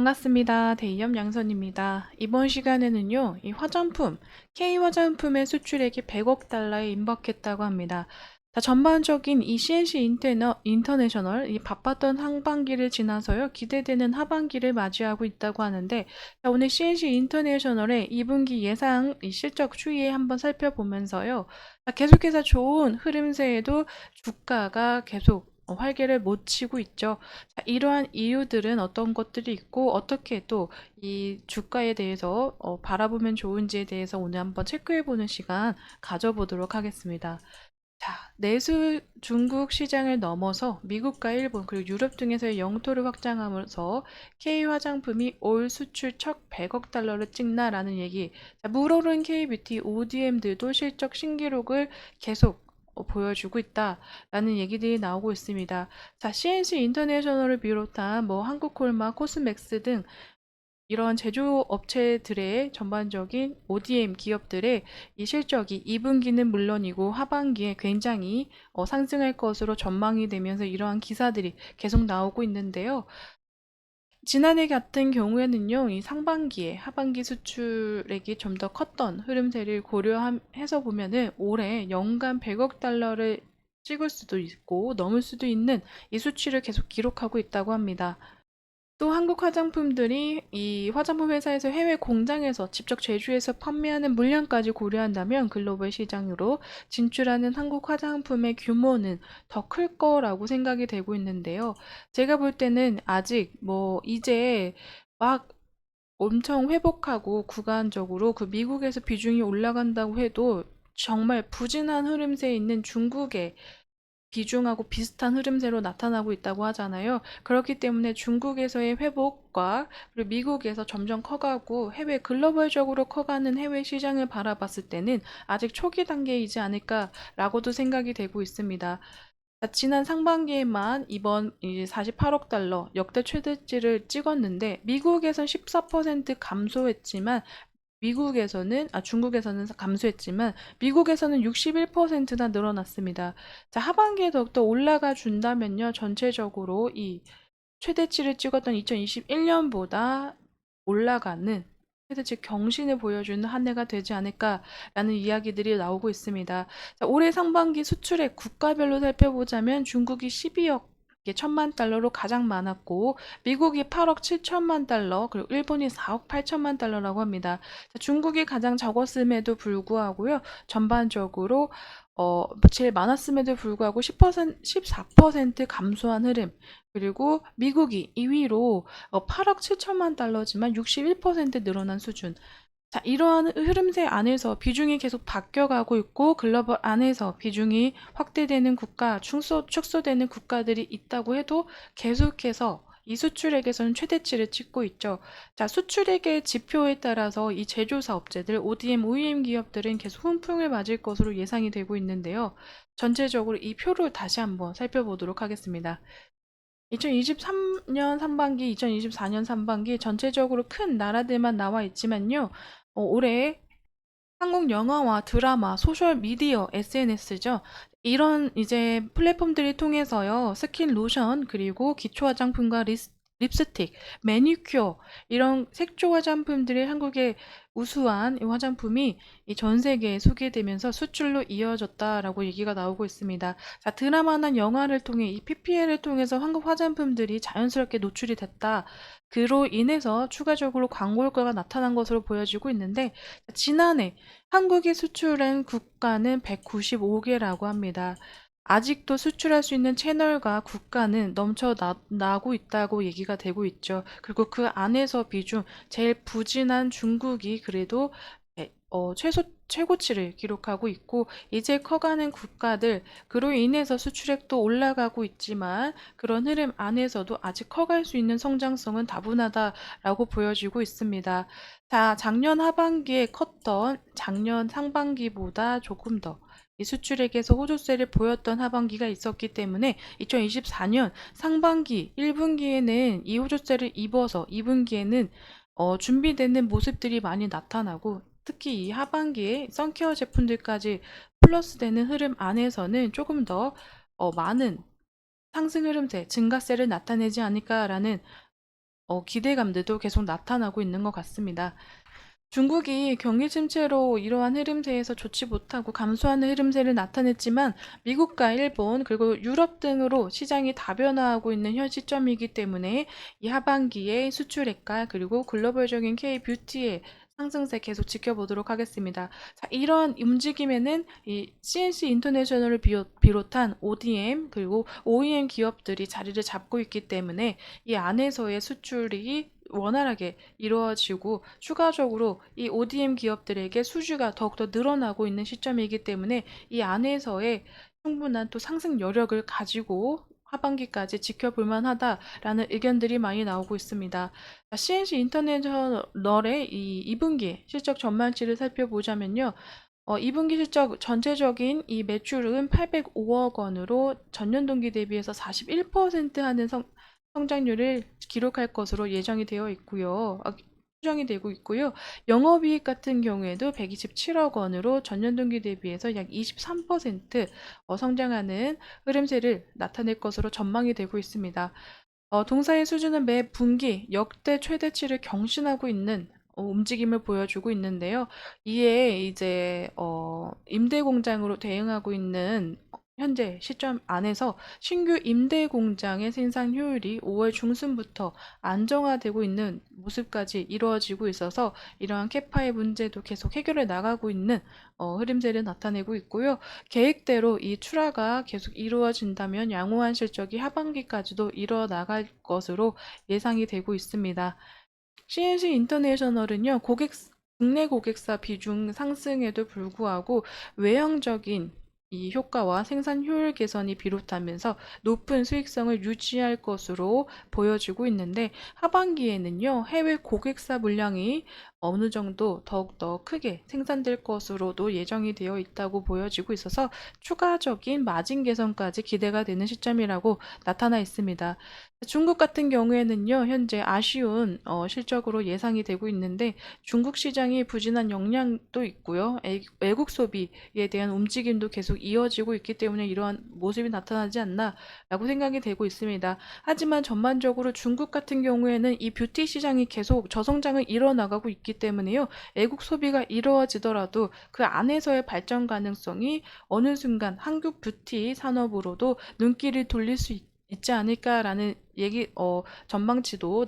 반갑습니다. 대이업 양선입니다. 이번 시간에는요, 이 화장품, K 화장품의 수출액이 100억 달러에 임박했다고 합니다. 자, 전반적인 이 CNC 인터내셔널, 이 바빴던 상반기를 지나서요, 기대되는 하반기를 맞이하고 있다고 하는데, 자, 오늘 CNC 인터내셔널의 2분기 예상 이 실적 추이에 한번 살펴보면서요, 자, 계속해서 좋은 흐름세에도 주가가 계속 활개를 못 치고 있죠. 자, 이러한 이유들은 어떤 것들이 있고 어떻게 또 이 주가에 대해서 바라보면 좋은지에 대해서 오늘 한번 체크해보는 시간 가져보도록 하겠습니다. 자, 내수 중국 시장을 넘어서 미국과 일본 그리고 유럽 등에서의 영토를 확장하면서 K 화장품이 올 수출 첫 100억 달러를 찍나라는 얘기. 자, 물오른 K뷰티 ODM들도 실적 신기록을 계속 보여주고 있다라는 얘기들이 나오고 있습니다. 자, CNC 인터내셔널을 비롯한 뭐 한국콜마, 코스맥스 등 이런 제조업체들의 전반적인 ODM 기업들의 이 실적이 2분기는 물론이고 하반기에 굉장히 상승할 것으로 전망이 되면서 이러한 기사들이 계속 나오고 있는데요. 지난해 같은 경우에는요, 이 상반기에 하반기 수출액이 좀 더 컸던 흐름세를 고려해서 보면은 올해 연간 100억 달러를 찍을 수도 있고 넘을 수도 있는 이 수치를 계속 기록하고 있다고 합니다. 또 한국 화장품들이 이 화장품 회사에서 해외 공장에서 직접 제조해서 판매하는 물량까지 고려한다면 글로벌 시장으로 진출하는 한국 화장품의 규모는 더 클 거라고 생각이 되고 있는데요. 제가 볼 때는 아직 뭐 이제 막 엄청 회복하고 구간적으로 그 미국에서 비중이 올라간다고 해도 정말 부진한 흐름세에 있는 중국의 비중하고 비슷한 흐름세로 나타나고 있다고 하잖아요. 그렇기 때문에 중국에서의 회복과 그리고 미국에서 점점 커가고 해외 글로벌적으로 커가는 해외 시장을 바라봤을 때는 아직 초기 단계이지 않을까라고도 생각이 되고 있습니다. 지난 상반기에만 이번 이제 48억 달러 역대 최대치를 찍었는데 미국에선 14% 감소했지만 중국에서는 감소했지만 미국에서는 61%나 늘어났습니다. 자, 하반기에 더욱더 올라가 준다면요. 전체적으로 이 최대치를 찍었던 2021년보다 올라가는 최대치 경신을 보여주는 한 해가 되지 않을까라는 이야기들이 나오고 있습니다. 자, 올해 상반기 수출액 국가별로 살펴보자면 중국이 12억 1천만 달러로 가장 많았고 미국이 8억 7천만 달러 그리고 일본이 4억 8천만 달러라고 합니다. 자, 중국이 가장 적었음에도 불구하고요. 전반적으로 제일 많았음에도 불구하고 10%, 14% 감소한 흐름 그리고 미국이 2위로 8억 7천만 달러지만 61% 늘어난 수준. 자, 이러한 흐름세 안에서 비중이 계속 바뀌어가고 있고 글로벌 안에서 비중이 확대되는 국가, 축소되는 국가들이 있다고 해도 계속해서 이 수출액에서는 최대치를 찍고 있죠. 자, 수출액의 지표에 따라서 이 제조사 업체들, ODM, OEM 기업들은 계속 훈풍을 맞을 것으로 예상이 되고 있는데요. 전체적으로 이 표를 다시 한번 살펴보도록 하겠습니다. 2023년 상반기, 2024년 상반기 전체적으로 큰 나라들만 나와 있지만요. 올해 한국 영화와 드라마, 소셜 미디어, SNS죠. 이런 이제 플랫폼들을 통해서요. 스킨, 로션, 그리고 기초 화장품과 립스틱, 매니큐어 이런 색조 화장품들이 한국의 우수한 이 화장품이 이 전 세계에 소개되면서 수출로 이어졌다라고 얘기가 나오고 있습니다. 자, 드라마나 영화를 통해 이 PPL을 통해서 한국 화장품들이 자연스럽게 노출이 됐다. 그로 인해서 추가적으로 광고 효과가 나타난 것으로 보여지고 있는데 지난해 한국이 수출한 국가는 195개라고 합니다. 아직도 수출할 수 있는 채널과 국가는 넘쳐나고 있다고 얘기가 되고 있죠. 그리고 그 안에서 비중 제일 부진한 중국이 그래도 최고치를 기록하고 있고 이제 커가는 국가들 그로 인해서 수출액도 올라가고 있지만 그런 흐름 안에서도 아직 커갈 수 있는 성장성은 다분하다라고 보여지고 있습니다. 자, 작년 하반기에 컸던 작년 상반기보다 조금 더 이 수출액에서 호조세를 보였던 하반기가 있었기 때문에 2024년 상반기 1분기에는 이 호조세를 입어서 2분기에는 준비되는 모습들이 많이 나타나고 특히 이 하반기에 선케어 제품들까지 플러스되는 흐름 안에서는 조금 더 많은 상승 흐름세, 증가세를 나타내지 않을까라는 기대감들도 계속 나타나고 있는 것 같습니다. 중국이 경기 침체로 이러한 흐름세에서 좋지 못하고 감소하는 흐름세를 나타냈지만 미국과 일본 그리고 유럽 등으로 시장이 다변화하고 있는 현 시점이기 때문에 이 하반기에 수출액과 그리고 글로벌적인 K-뷰티의 상승세 계속 지켜보도록 하겠습니다. 자, 이런 움직임에는 이 CNC 인터내셔널을 비롯한 ODM 그리고 OEM 기업들이 자리를 잡고 있기 때문에 이 안에서의 수출이 원활하게 이루어지고 추가적으로 이 ODM 기업들에게 수주가 더욱더 늘어나고 있는 시점이기 때문에 이 안에서의 충분한 또 상승 여력을 가지고 하반기까지 지켜볼 만하다라는 의견들이 많이 나오고 있습니다. CNC 인터내셔널의 이 2분기 실적 전망치를 살펴보자면요. 2분기 실적 전체적인 이 매출은 805억 원으로 전년 동기 대비해서 41% 하는 성장률을 기록할 것으로 예정이 되어 있고요. 추정이 되고 있고요. 영업이익 같은 경우에도 127억 원으로 전년 동기 대비해서 약 23% 성장하는 흐름세를 나타낼 것으로 전망이 되고 있습니다. 동사의 수준은 매 분기 역대 최대치를 경신하고 있는 움직임을 보여주고 있는데요. 이에 이제 임대 공장으로 대응하고 있는 현재 시점 안에서 신규 임대 공장의 생산 효율이 5월 중순부터 안정화되고 있는 모습까지 이루어지고 있어서 이러한 캐파의 문제도 계속 해결해 나가고 있는 흐름세를 나타내고 있고요. 계획대로 이 출하가 계속 이루어진다면 양호한 실적이 하반기까지도 이뤄나갈 것으로 예상이 되고 있습니다. CNC 인터내셔널은요, 국내 고객사 비중 상승에도 불구하고 외형적인 이 효과와 생산 효율 개선이 비롯하면서 높은 수익성을 유지할 것으로 보여지고 있는데 하반기에는요, 해외 고객사 물량이 어느 정도 더욱더 크게 생산될 것으로도 예정이 되어 있다고 보여지고 있어서 추가적인 마진 개선까지 기대가 되는 시점이라고 나타나 있습니다. 중국 같은 경우에는요, 현재 아쉬운 실적으로 예상이 되고 있는데 중국 시장이 부진한 영향도 있고요. 외국 소비에 대한 움직임도 계속 이어지고 있기 때문에 이러한 모습이 나타나지 않나라고 생각이 되고 있습니다. 하지만 전반적으로 중국 같은 경우에는 이 뷰티 시장이 계속 저성장을 이뤄나가고 있기 때문에요. 외국 소비가 이루어지더라도 그 안에서의 발전 가능성이 어느 순간 한국 뷰티 산업으로도 눈길을 돌릴 수 있지 않을까라는 전망치도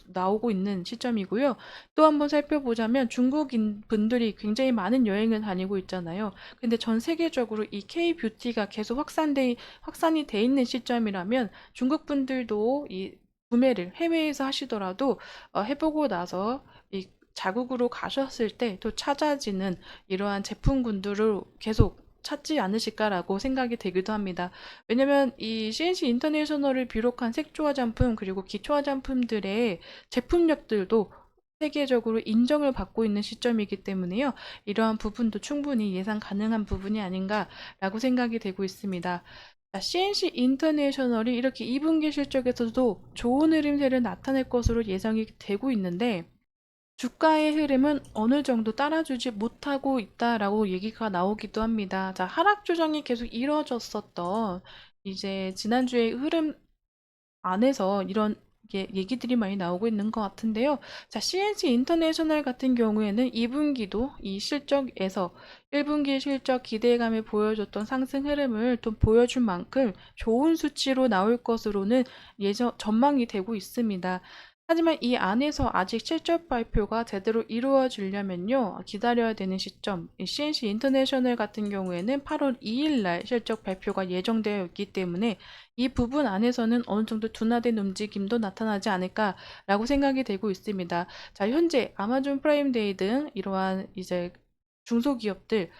나오고 있는 시점이고요. 또 한번 살펴보자면 중국인 분들이 굉장히 많은 여행을 다니고 있잖아요. 근데 전 세계적으로 이 K-뷰티가 계속 확산이 돼 있는 시점이라면 중국 분들도 이 구매를 해외에서 하시더라도 해보고 나서 이 자국으로 가셨을 때 또 찾아지는 이러한 제품군들을 계속 찾지 않으실까라고 생각이 되기도 합니다. 왜냐면 이 CNC 인터내셔널을 비롯한 색조 화장품 그리고 기초 화장품들의 제품력들도 세계적으로 인정을 받고 있는 시점이기 때문에요. 이러한 부분도 충분히 예상 가능한 부분이 아닌가라고 생각이 되고 있습니다. CNC 인터내셔널이 이렇게 2분기 실적에서도 좋은 흐름세를 나타낼 것으로 예상이 되고 있는데 주가의 흐름은 어느 정도 따라주지 못하고 있다라고 얘기가 나오기도 합니다. 자, 하락 조정이 계속 이뤄졌었던 이제 지난주의 흐름 안에서 이런 얘기들이 많이 나오고 있는 것 같은데요. 자, CNC 인터내셔널 같은 경우에는 2분기도 이 실적에서 1분기 실적 기대감에 보여줬던 상승 흐름을 또 보여줄 만큼 좋은 수치로 나올 것으로는 전망이 되고 있습니다. 하지만 이 안에서 아직 실적 발표가 제대로 이루어지려면요, 기다려야 되는 시점, CNC 인터내셔널 같은 경우에는 8월 2일 날 실적 발표가 예정되어 있기 때문에 이 부분 안에서는 어느 정도 둔화된 움직임도 나타나지 않을까라고 생각이 되고 있습니다. 자, 현재 아마존 프라임데이 등 이러한 이제 중소기업들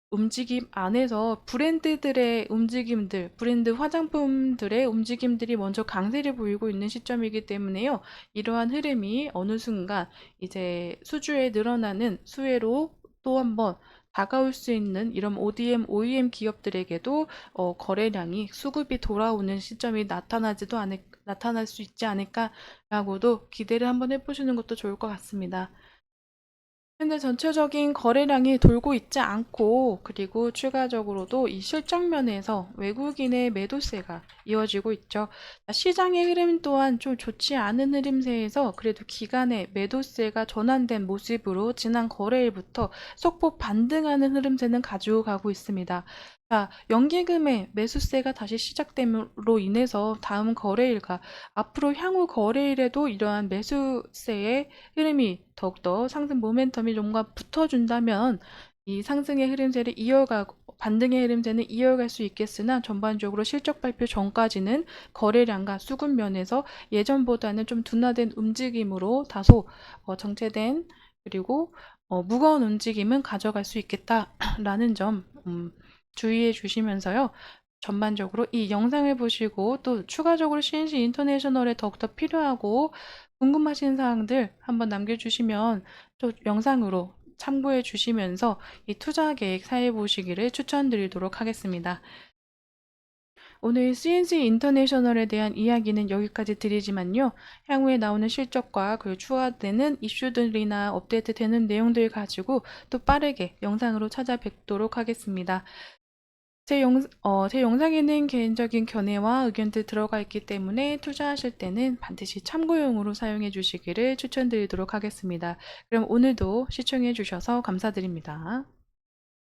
움직임 안에서 브랜드들의 움직임들, 브랜드 화장품들의 움직임들이 먼저 강세를 보이고 있는 시점이기 때문에요. 이러한 흐름이 어느 순간 이제 수주에 늘어나는 수혜로 또 한번 다가올 수 있는 이런 ODM, OEM 기업들에게도 거래량이 수급이 돌아오는 시점이 나타날 수 있지 않을까라고도 기대를 한번 해보시는 것도 좋을 것 같습니다. 근데 전체적인 거래량이 돌고 있지 않고, 그리고 추가적으로도 이 실적 면에서 외국인의 매도세가 이어지고 있죠. 시장의 흐름 또한 좀 좋지 않은 흐름세에서 그래도 기간의 매도세가 전환된 모습으로 지난 거래일부터 소폭 반등하는 흐름세는 가지고 가고 있습니다. 자, 연기금의 매수세가 다시 시작됨으로 인해서 다음 거래일과 앞으로 향후 거래일에도 이러한 매수세의 흐름이 더욱더 상승 모멘텀이 좀과 붙어준다면 이 상승의 흐름세를 이어가고 반등의 흐름세는 이어갈 수 있겠으나, 전반적으로 실적 발표 전까지는 거래량과 수급 면에서 예전보다는 좀 둔화된 움직임으로 다소 정체된, 그리고 무거운 움직임은 가져갈 수 있겠다라는 점 주의해 주시면서요. 전반적으로 이 영상을 보시고 또 추가적으로 CNC 인터내셔널에 더욱더 필요하고 궁금하신 사항들 한번 남겨주시면 또 영상으로 참고해 주시면서 이 투자 계획 사해 보시기를 추천드리도록 하겠습니다. 오늘 CNC 인터내셔널에 대한 이야기는 여기까지 드리지만요. 향후에 나오는 실적과 그리고 추가되는 이슈들이나 업데이트되는 내용들 가지고 또 빠르게 영상으로 찾아뵙도록 하겠습니다. 제 영상에는 개인적인 견해와 의견들 들어가 있기 때문에 투자하실 때는 반드시 참고용으로 사용해 주시기를 추천드리도록 하겠습니다. 그럼 오늘도 시청해 주셔서 감사드립니다.